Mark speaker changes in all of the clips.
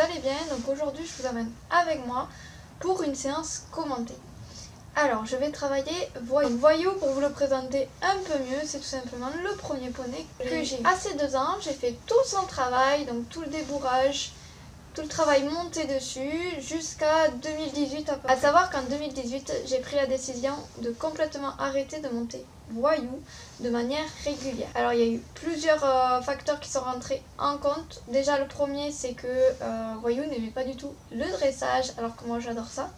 Speaker 1: allez bien. Donc aujourd'hui je vous amène avec moi pour une séance commentée. Alors je vais travailler Voyou pour vous le présenter un peu mieux. C'est tout simplement le premier poney que j'ai à ces 2 ans. J'ai fait tout son travail, donc tout le débourrage, tout le travail monté dessus jusqu'à 2018. À savoir qu'en 2018 j'ai pris la décision de complètement arrêter de monter Voyou de manière régulière. Alors il y a eu plusieurs facteurs qui sont rentrés en compte. Déjà le premier, c'est que Voyou n'aimait pas du tout le dressage, alors que moi j'adore ça.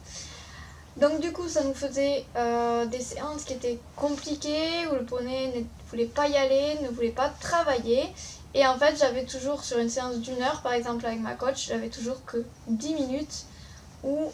Speaker 1: Donc du coup ça nous faisait des séances qui étaient compliquées, où le poney ne voulait pas y aller, ne voulait pas travailler. Et en fait j'avais toujours, sur une séance d'1 heure par exemple avec ma coach, j'avais toujours que 10 minutes où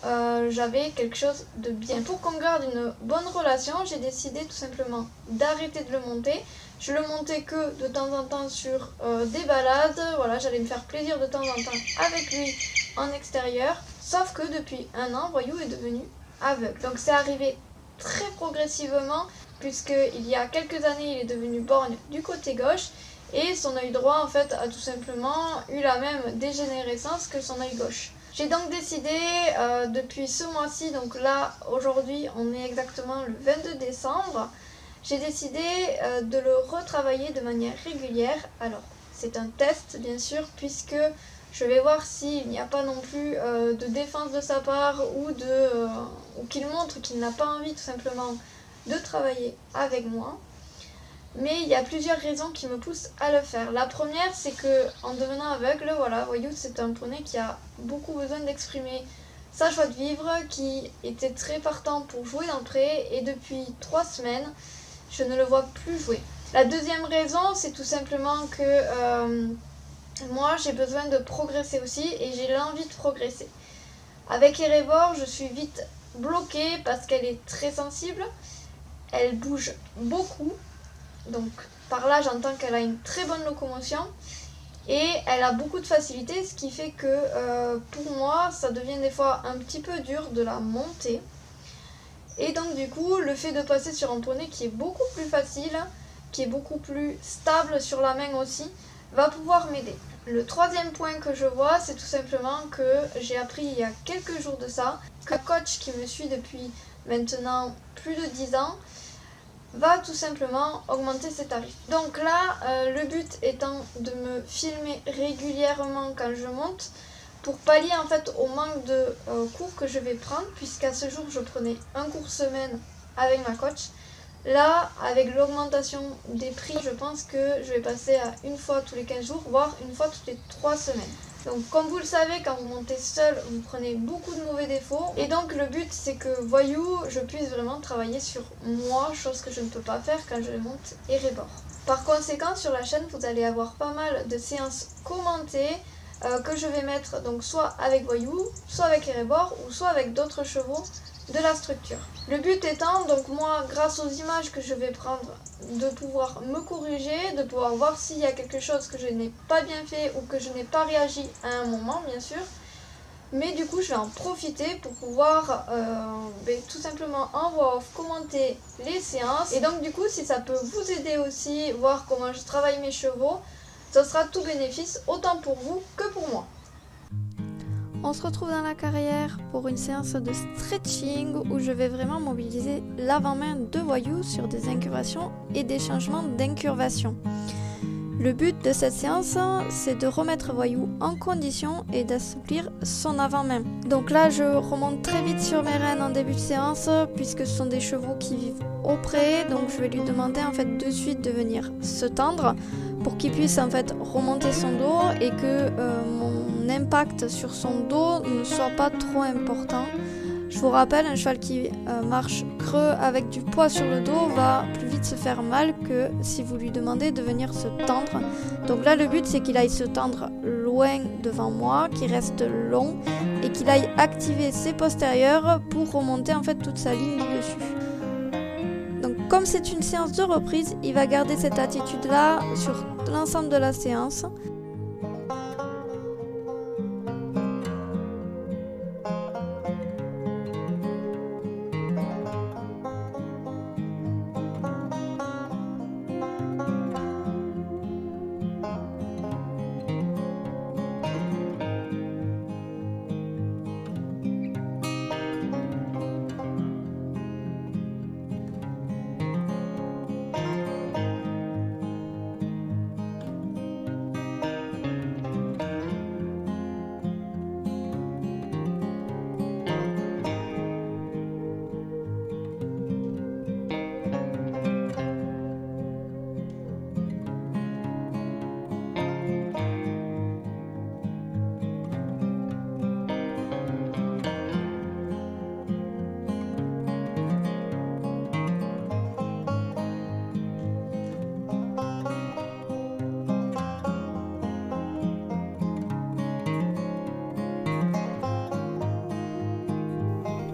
Speaker 1: j'avais quelque chose de bien. Pour qu'on garde une bonne relation, j'ai décidé tout simplement d'arrêter de le monter. Je le montais que de temps en temps sur des balades. Voilà, j'allais me faire plaisir de temps en temps avec lui en extérieur. Sauf que depuis 1 an, Voyou est devenu aveugle. Donc c'est arrivé très progressivement, puisqu'il y a quelques années, il est devenu borgne du côté gauche. Et son œil droit en fait a tout simplement eu la même dégénérescence que son œil gauche. J'ai donc décidé depuis ce mois-ci, donc là aujourd'hui on est exactement le 22 décembre, j'ai décidé de le retravailler de manière régulière. Alors c'est un test bien sûr, puisque je vais voir s'il n'y a pas non plus de défense de sa part ou qu'il montre qu'il n'a pas envie tout simplement de travailler avec moi. Mais il y a plusieurs raisons qui me poussent à le faire. La première, c'est que en devenant aveugle, voilà, Voyou, c'est un poney qui a beaucoup besoin d'exprimer sa joie de vivre, qui était très partant pour jouer dans le pré, et depuis 3 semaines, je ne le vois plus jouer. La deuxième raison, c'est tout simplement que moi, j'ai besoin de progresser aussi, et j'ai l'envie de progresser. Avec Erebor, je suis vite bloquée parce qu'elle est très sensible, elle bouge beaucoup. Donc par là j'entends qu'elle a une très bonne locomotion et elle a beaucoup de facilité, ce qui fait que pour moi ça devient des fois un petit peu dur de la monter. Et donc du coup le fait de passer sur un poney qui est beaucoup plus facile, qui est beaucoup plus stable sur la main aussi, va pouvoir m'aider. Le troisième point que je vois, c'est tout simplement que j'ai appris il y a quelques jours de ça que la coach qui me suit depuis maintenant plus de 10 ans va tout simplement augmenter ses tarifs. Donc là, le but étant de me filmer régulièrement quand je monte, pour pallier en fait au manque de cours que je vais prendre, puisqu'à ce jour je prenais un cours semaine avec ma coach. Là, avec l'augmentation des prix, je pense que je vais passer à 1 fois tous les 15 jours, voire 1 fois toutes les 3 semaines. Donc comme vous le savez, quand vous montez seul, vous prenez beaucoup de mauvais défauts. Et donc le but, c'est que Voyou, je puisse vraiment travailler sur moi, chose que je ne peux pas faire quand je monte Erebor. Par conséquent, sur la chaîne, vous allez avoir pas mal de séances commentées que je vais mettre donc soit avec Voyou, soit avec Erebor, ou soit avec d'autres chevaux de la structure. Le but étant, donc moi, grâce aux images que je vais prendre, de pouvoir me corriger, de pouvoir voir s'il y a quelque chose que je n'ai pas bien fait ou que je n'ai pas réagi à un moment, bien sûr. Mais du coup, je vais en profiter pour pouvoir tout simplement en voix off commenter les séances. Et donc du coup, si ça peut vous aider aussi, voir comment je travaille mes chevaux, ça sera tout bénéfice, autant pour vous que pour moi. On se retrouve dans la carrière pour une séance de stretching où je vais vraiment mobiliser l'avant-main de Voyou sur des incurvations et des changements d'incurvation. Le but de cette séance, c'est de remettre Voyou en condition et d'assouplir son avant-main. Donc là, je remonte très vite sur mes rênes en début de séance, puisque ce sont des chevaux qui vivent au pré, donc je vais lui demander en fait de suite de venir se tendre pour qu'il puisse en fait remonter son dos et que mon impact sur son dos ne soit pas trop important. Je vous rappelle, un cheval qui marche creux avec du poids sur le dos va plus vite se faire mal que si vous lui demandez de venir se tendre. Donc là, le but, c'est qu'il aille se tendre loin devant moi, qu'il reste long et qu'il aille activer ses postérieurs pour remonter en fait toute sa ligne du dessus. Donc comme c'est une séance de reprise, il va garder cette attitude-là sur l'ensemble de la séance.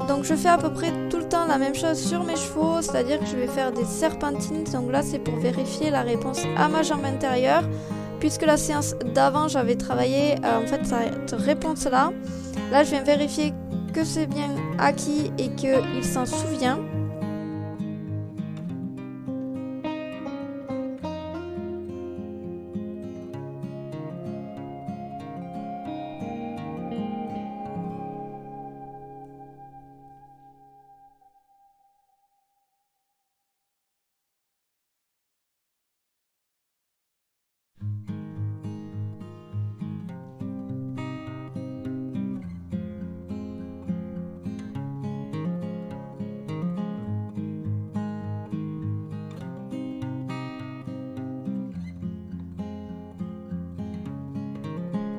Speaker 2: Donc je fais à peu près tout le temps la même chose sur mes chevaux, c'est-à-dire que je vais faire des serpentines. Donc là c'est pour vérifier la réponse à ma jambe intérieure. Puisque la séance d'avant j'avais travaillé en fait cette réponse là. Là je viens vérifier que c'est bien acquis et qu'il s'en souvient.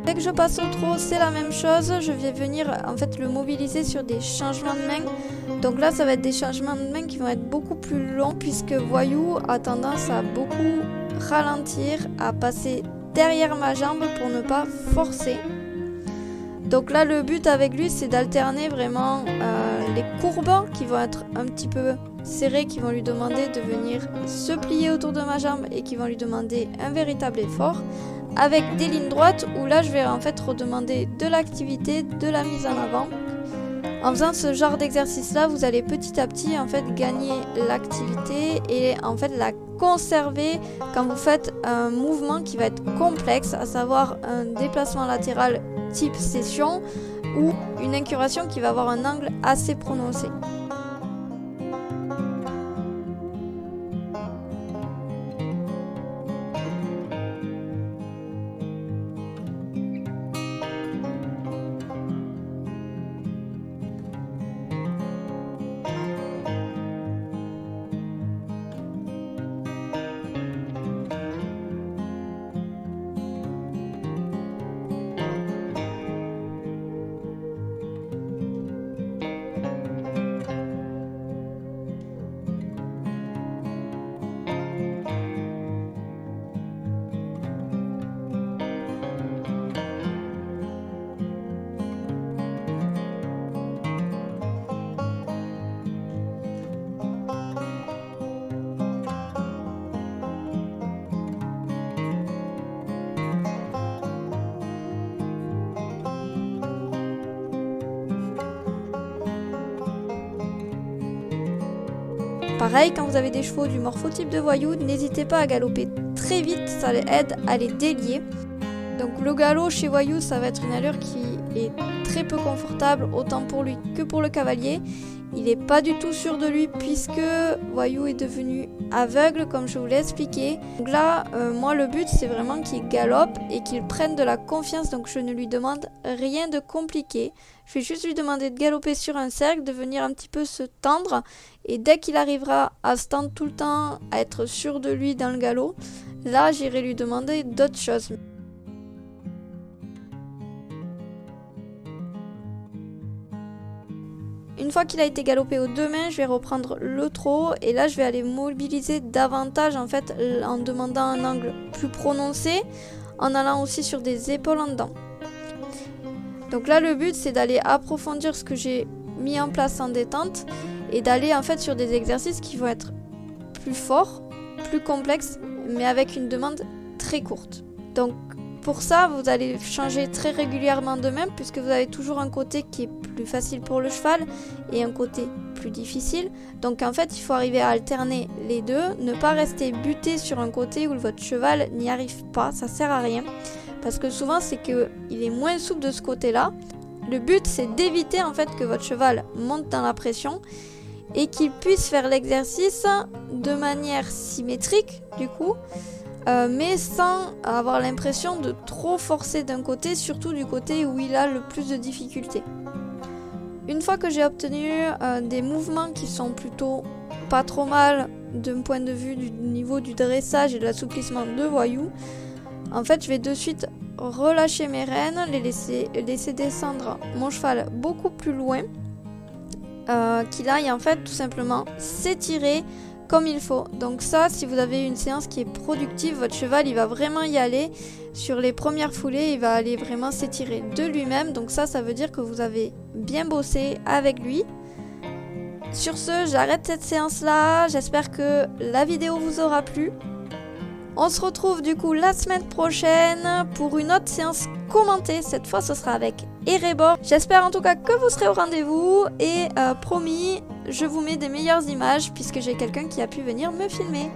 Speaker 2: Dès que je passe au trot, c'est la même chose. Je vais venir en fait le mobiliser sur des changements de main. Donc là, ça va être des changements de main qui vont être beaucoup plus longs puisque Voyou a tendance à beaucoup ralentir, à passer derrière ma jambe pour ne pas forcer. Donc là, le but avec lui, c'est d'alterner vraiment les courbes qui vont être un petit peu serrées, qui vont lui demander de venir se plier autour de ma jambe et qui vont lui demander un véritable effort. Avec des lignes droites où là je vais en fait redemander de l'activité, de la mise en avant. En faisant ce genre d'exercice là, vous allez petit à petit en fait gagner l'activité et en fait la conserver quand vous faites un mouvement qui va être complexe, à savoir un déplacement latéral type session ou une incuration qui va avoir un angle assez prononcé. Pareil, quand vous avez des chevaux du morphotype de Voyou, n'hésitez pas à galoper très vite, ça les aide à les délier. Donc le galop chez Voyou, ça va être une allure qui est très peu confortable, autant pour lui que pour le cavalier. Il n'est pas du tout sûr de lui puisque Voyou est devenu aveugle comme je vous l'ai expliqué. Donc là, moi le but c'est vraiment qu'il galope et qu'il prenne de la confiance, donc je ne lui demande rien de compliqué. Je vais juste lui demander de galoper sur un cercle, de venir un petit peu se tendre et dès qu'il arrivera à se tendre tout le temps, à être sûr de lui dans le galop, là j'irai lui demander d'autres choses. Une fois qu'il a été galopé aux deux mains, je vais reprendre le trot et là je vais aller mobiliser davantage en fait en demandant un angle plus prononcé, en allant aussi sur des épaules en dedans. Donc là le but c'est d'aller approfondir ce que j'ai mis en place en détente et d'aller en fait sur des exercices qui vont être plus forts, plus complexes, mais avec une demande très courte. Donc pour ça, vous allez changer très régulièrement de main puisque vous avez toujours un côté qui est plus facile pour le cheval et un côté plus difficile. Donc en fait, il faut arriver à alterner les deux, ne pas rester buté sur un côté où votre cheval n'y arrive pas, ça sert à rien. Parce que souvent, c'est qu'il est moins souple de ce côté-là. Le but, c'est d'éviter en fait que votre cheval monte dans la pression et qu'il puisse faire l'exercice de manière symétrique du coup. Mais sans avoir l'impression de trop forcer d'un côté, surtout du côté où il a le plus de difficultés. Une fois que j'ai obtenu des mouvements qui sont plutôt pas trop mal d'un point de vue du niveau du dressage et de l'assouplissement de Voyou, en fait je vais de suite relâcher mes rênes, les laisser descendre mon cheval beaucoup plus loin, qu'il aille en fait tout simplement s'étirer comme il faut. Donc ça, si vous avez une séance qui est productive, votre cheval il va vraiment y aller. Sur les premières foulées, il va aller vraiment s'étirer de lui-même. Donc ça veut dire que vous avez bien bossé avec lui. Sur ce, j'arrête cette séance-là. J'espère que la vidéo vous aura plu. On se retrouve du coup la semaine prochaine pour une autre séance commentée. Cette fois, ce sera avec Erebor. J'espère en tout cas que vous serez au rendez-vous. Et promis, je vous mets des meilleures images puisque j'ai quelqu'un qui a pu venir me filmer.